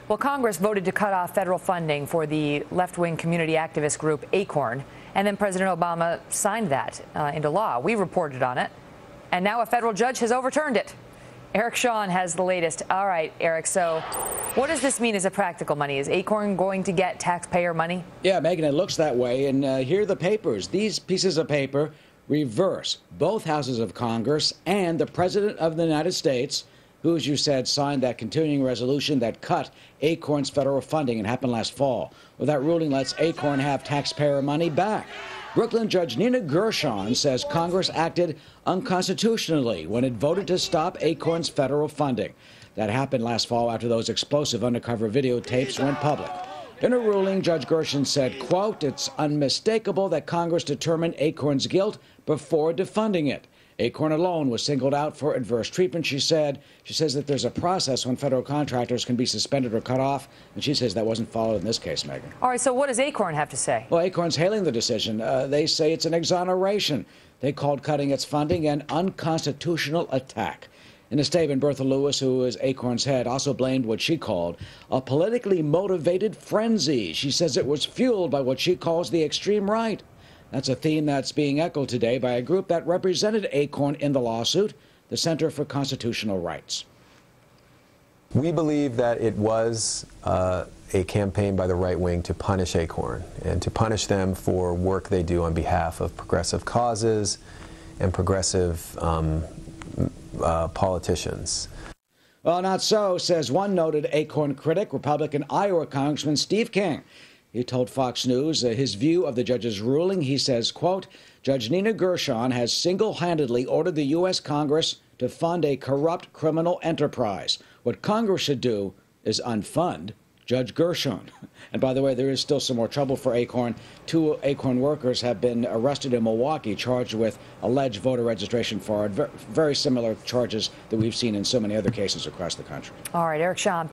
Well, Congress voted to cut off federal funding for the left-wing community activist group ACORN, and then President Obama signed that into law. We reported on it, and now a federal judge has overturned it. Eric Shawn has the latest. All right, Eric, so what does this mean as a practical money? Is ACORN going to get taxpayer money? Yeah, Megan, it looks that way, and here are the papers. These pieces of paper reverse both houses of Congress and the President of the United States, who, as you said, signed that continuing resolution that cut ACORN's federal funding. It happened last fall. Well, that ruling lets ACORN have taxpayer money back. Brooklyn Judge Nina Gershon says Congress acted unconstitutionally when it voted to stop ACORN's federal funding. That happened last fall after those explosive undercover videotapes went public. In a ruling, Judge Gershon said, quote, "It's unmistakable that Congress determined ACORN's guilt before defunding it. ACORN alone was singled out for adverse treatment," she said. She says that there's a process when federal contractors can be suspended or cut off, and she says that wasn't followed in this case, Megan. All right, so what does ACORN have to say? Well, ACORN's hailing the decision. They say it's an exoneration. They called cutting its funding an unconstitutional attack. In a statement, Bertha Lewis, who is ACORN's head, also blamed what she called a politically motivated frenzy. She says it was fueled by what she calls the extreme right. That's a theme that's being echoed today by a group that represented ACORN in the lawsuit, the Center for Constitutional Rights. We believe that it was a campaign by the right wing to punish ACORN and to punish them for work they do on behalf of progressive causes and progressive politicians. Well, not so, says one noted ACORN critic, Republican Iowa Congressman Steve King. He told Fox News his view of the judge's ruling. He says, quote, "Judge Nina Gershon has single-handedly ordered the U.S. Congress to fund a corrupt criminal enterprise. What Congress should do is unfund Judge Gershon." And by the way, there is still some more trouble for ACORN. 2 ACORN workers have been arrested in Milwaukee, charged with alleged voter registration fraud, very similar charges that we've seen in so many other cases across the country. All right, Eric Shawn.